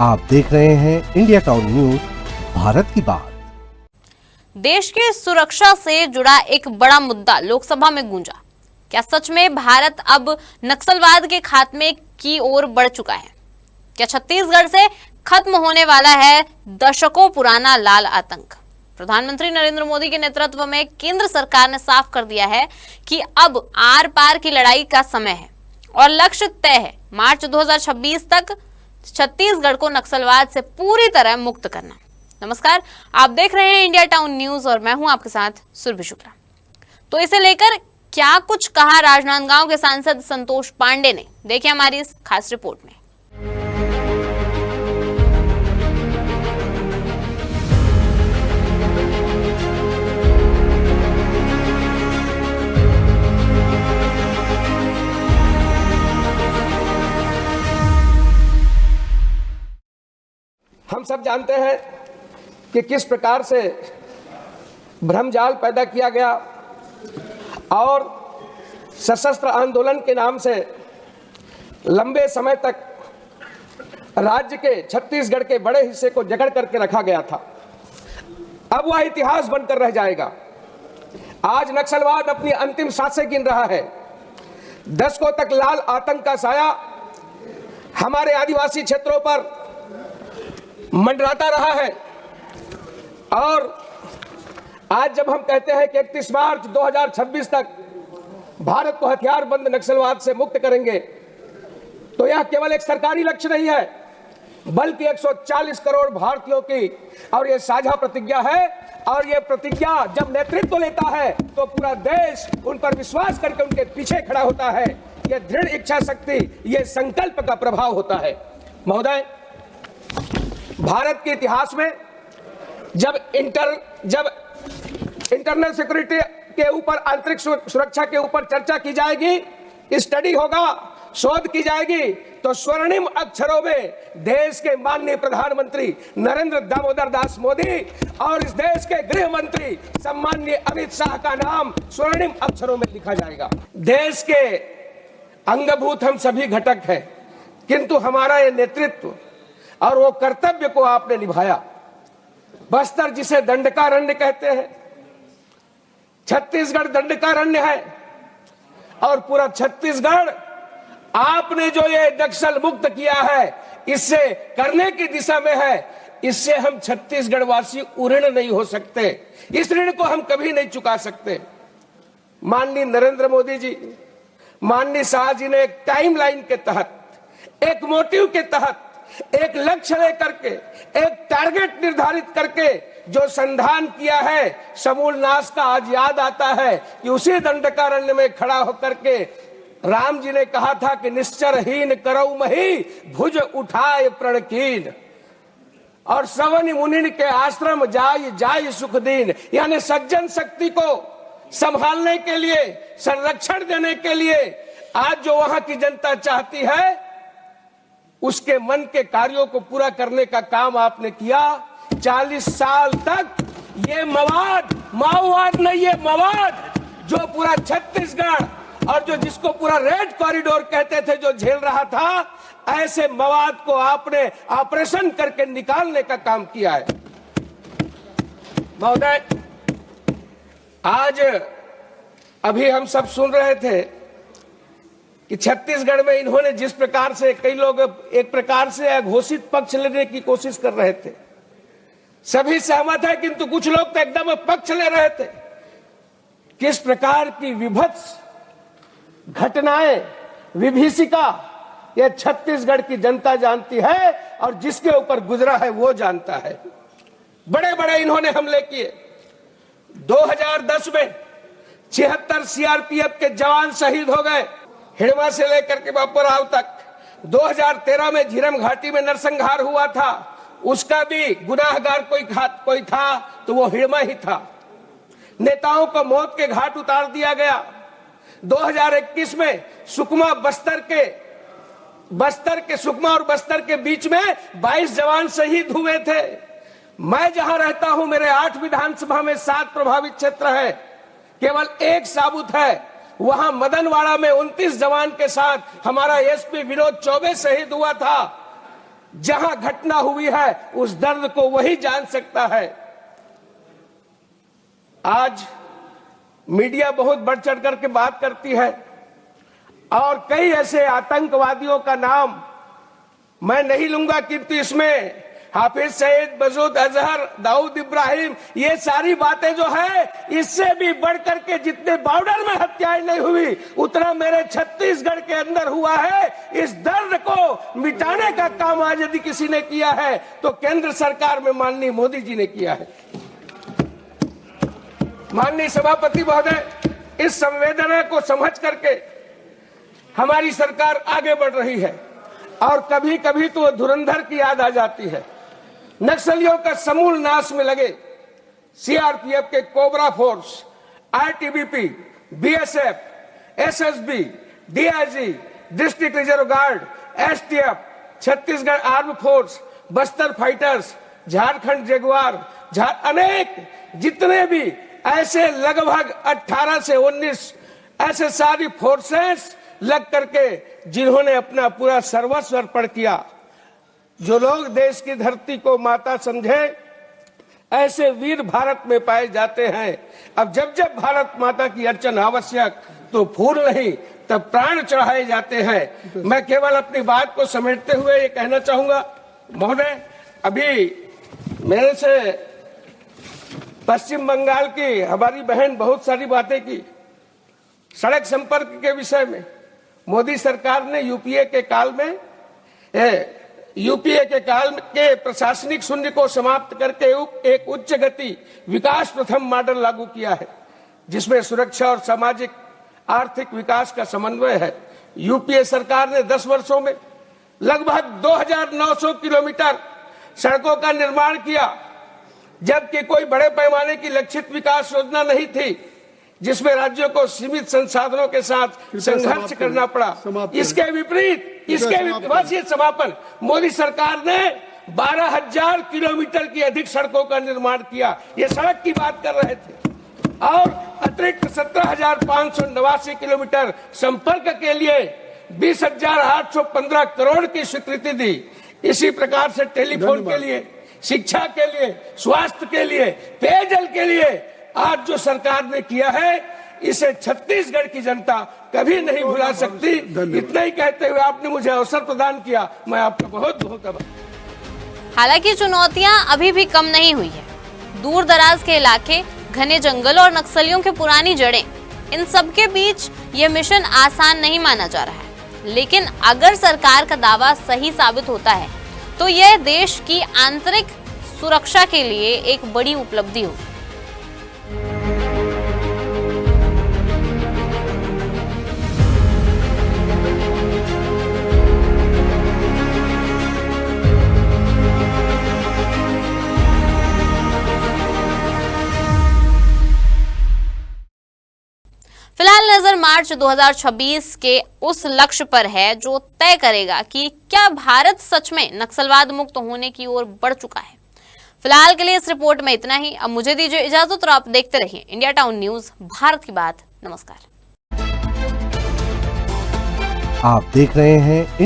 आप देख रहे हैं इंडिया टाउन न्यूज, भारत की बात। देश की सुरक्षा से जुड़ा एक बड़ा मुद्दा लोकसभा में गूंजा। क्या सच में भारत अब नक्सलवाद के खात्मे की ओर बढ़ चुका है? क्या छत्तीसगढ़ से खत्म होने वाला है दशकों पुराना लाल आतंक? प्रधानमंत्री नरेंद्र मोदी के नेतृत्व में केंद्र सरकार ने साफ कर दिया है कि अब आर पार की लड़ाई का समय है और लक्ष्य तय है मार्च 2026 तक छत्तीसगढ़ को नक्सलवाद से पूरी तरह मुक्त करना। नमस्कार, आप देख रहे हैं इंडिया टाउन न्यूज और मैं हूं आपके साथ सुरभि शुक्ला। तो इसे लेकर क्या कुछ कहा राजनांदगांव के सांसद संतोष पांडे ने, देखिए हमारी इस खास रिपोर्ट में। हम सब जानते हैं कि किस प्रकार से भ्रमजाल पैदा किया गया और सशस्त्र आंदोलन के नाम से लंबे समय तक राज्य के छत्तीसगढ़ के बड़े हिस्से को जकड़ करके रखा गया था। अब वह इतिहास बनकर रह जाएगा। आज नक्सलवाद अपनी अंतिम सांसें गिन रहा है। दशकों तक लाल आतंक का साया हमारे आदिवासी क्षेत्रों पर मंडराता रहा है और आज जब हम कहते हैं कि 31 मार्च 2026 तक भारत को हथियार बंद नक्सलवाद से मुक्त करेंगे, तो यह केवल एक सरकारी लक्ष्य नहीं है, बल्कि 140 करोड़ भारतीयों की और यह साझा प्रतिज्ञा है। और यह प्रतिज्ञा जब नेतृत्व लेता है तो पूरा देश उन पर विश्वास करके उनके पीछे खड़ा होता है। यह दृढ़ इच्छा शक्ति, यह संकल्प का प्रभाव होता है। महोदय, भारत के इतिहास में जब इंटरनल सिक्योरिटी के ऊपर, आंतरिक सुरक्षा के ऊपर चर्चा की जाएगी, स्टडी होगा, शोध की जाएगी, तो स्वर्णिम अक्षरों में देश के माननीय प्रधानमंत्री नरेंद्र दामोदर दास मोदी और इस देश के गृह मंत्री सम्माननीय अमित शाह का नाम स्वर्णिम अक्षरों में लिखा जाएगा। देश के अंगभूत हम सभी घटक हैं, किंतु हमारा ये नेतृत्व और वो कर्तव्य को आपने निभाया। बस्तर जिसे दंडकारण्य कहते हैं, छत्तीसगढ़ दंडकारण्य है और पूरा छत्तीसगढ़ आपने जो ये नक्सल मुक्त किया है, इससे करने की दिशा में है। इससे हम छत्तीसगढ़ वासी ऋणी नहीं हो सकते, इस ऋण को हम कभी नहीं चुका सकते। माननीय नरेंद्र मोदी जी, माननीय शाह जी ने एक टाइमलाइन के तहत, एक मोटिव के तहत, एक लक्ष्य लेकर के, एक टारगेट निर्धारित करके जो संधान किया है, समूल नाश का आज याद आता है कि उसी दंडकारण्य में खड़ा होकर के राम जी ने कहा था कि निश्चरहीन करऊ मही भुज उठाए प्रणकीन और श्रवण मुनि के आश्रम जाय जाय सुख दीन। यानी सज्जन शक्ति को संभालने के लिए, संरक्षण देने के लिए आज जो वहां की जनता चाहती है, उसके मन के कार्यों को पूरा करने का काम आपने किया। 40 साल तक ये मवाद, माओवाद नहीं, ये मवाद जो पूरा छत्तीसगढ़ और जो जिसको पूरा रेड कॉरिडोर कहते थे, जो झेल रहा था, ऐसे मवाद को आपने ऑपरेशन करके निकालने का काम किया है। महोदय, आज अभी हम सब सुन रहे थे कि छत्तीसगढ़ में इन्होंने जिस प्रकार से, कई लोग एक प्रकार से घोषित पक्ष लेने की कोशिश कर रहे थे, सभी सहमत है, किंतु कुछ लोग तो एकदम पक्ष ले रहे थे। किस प्रकार की विभत्स घटनाएं, विभीषिका ये छत्तीसगढ़ की जनता जानती है और जिसके ऊपर गुजरा है वो जानता है। बड़े बड़े इन्होंने हमले किए। 2010 में 76 सीआरपीएफ के जवान शहीद हो गए, हिड़वा से लेकर के बापूराव तक। 2013 में झीरम घाटी में नरसंहार हुआ था, उसका भी गुनाहगार कोई था तो वो हिड़वा ही था। नेताओं को मौत के घाट उतार दिया गया। 2021 में सुकमा सुकमा और बस्तर के बीच में 22 जवान शहीद हुए थे। मैं जहां रहता हूं, मेरे 8 विधानसभा में 7 प्रभावित क्षेत्र है, केवल एक साबुत है। वहां मदनवाड़ा में 29 जवान के साथ हमारा एसपी विनोद चौबे शहीद हुआ था। जहां घटना हुई है उस दर्द को वही जान सकता है। आज मीडिया बहुत बढ़ चढ़ करके बात करती है और कई ऐसे आतंकवादियों का नाम मैं नहीं लूंगा, किंतु इसमें हाफिज सईद, मसूद अजहर, दाऊद इब्राहिम, ये सारी बातें जो है, इससे भी बढ़कर के जितने बॉर्डर में हत्याएं नहीं हुई उतना मेरे छत्तीसगढ़ के अंदर हुआ है। इस दर्द को मिटाने का काम आज यदि किसी ने किया है तो केंद्र सरकार में माननीय मोदी जी ने किया है। माननीय सभापति महोदय, इस संवेदना को समझ करके हमारी सरकार आगे बढ़ रही है और कभी कभी तो धुरंधर की याद आ जाती है। नक्सलियों का समूल नाश में लगे सीआरपीएफ के cobra force, ITBP, BSF, SSB, DIG, district reserve guard, STF, Chhattisgarh arm force, Bastar fighters, Jharkhand Jaguar, अनेक जितने भी ऐसे लगभग 18 से 19 ऐसे सारी फोर्सेस लग करके जिन्होंने अपना पूरा सर्वस्व अर्पण किया। जो लोग देश की धरती को माता समझे ऐसे वीर भारत में पाए जाते हैं। अब जब जब भारत माता की अर्चना आवश्यक तो फूल नहीं तब प्राण चढ़ाए जाते हैं। मैं केवल अपनी बात को समेटते हुए ये कहना चाहूंगा महोदय, अभी मेरे से पश्चिम बंगाल की हमारी बहन बहुत सारी बातें की सड़क संपर्क के विषय में। मोदी सरकार ने यूपीए के काल के प्रशासनिक शून्य को समाप्त करके एक उच्च गति विकास प्रथम मॉडल लागू किया है, जिसमें सुरक्षा और सामाजिक आर्थिक विकास का समन्वय है। यूपीए सरकार ने 10 वर्षों में लगभग 2900 किलोमीटर सड़कों का निर्माण किया, जबकि कोई बड़े पैमाने की लक्षित विकास योजना नहीं थी, जिसमें राज्यों को सीमित संसाधनों के साथ संघर्ष करना पड़ा। इसके विपरीत बस ये समापन, मोदी सरकार ने 12,000 किलोमीटर की अधिक सड़कों का निर्माण किया। ये सड़क की बात कर रहे थे और अतिरिक्त 17,589 किलोमीटर संपर्क के लिए 20,815 करोड़ की स्वीकृति दी। इसी प्रकार से टेलीफोन के लिए, शिक्षा के लिए, स्वास्थ्य के लिए, पेयजल के लिए आज जो सरकार ने किया है इसे छत्तीसगढ़ की जनता कभी नहीं भुला सकती। इतना ही कहते हुए आपने मुझे अवसर प्रदान किया, मैं आपका बहुत बहुत आभार। हालांकि चुनौतियां अभी भी कम नहीं हुई है। दूर दराज के इलाके, घने जंगल और नक्सलियों की पुरानी जड़ें, इन सब के बीच ये मिशन आसान नहीं माना जा रहा है। लेकिन अगर सरकार का दावा सही साबित होता है तो यह देश की आंतरिक सुरक्षा के लिए एक बड़ी उपलब्धि होगी। फिलहाल नजर मार्च 2026 के उस लक्ष्य पर है जो तय करेगा कि क्या भारत सच में नक्सलवाद मुक्त होने की ओर बढ़ चुका है। फिलहाल के लिए इस रिपोर्ट में इतना ही। अब मुझे दीजिए इजाजत और आप देखते रहिए इंडिया टाउन न्यूज, भारत की बात। नमस्कार। आप देख रहे हैं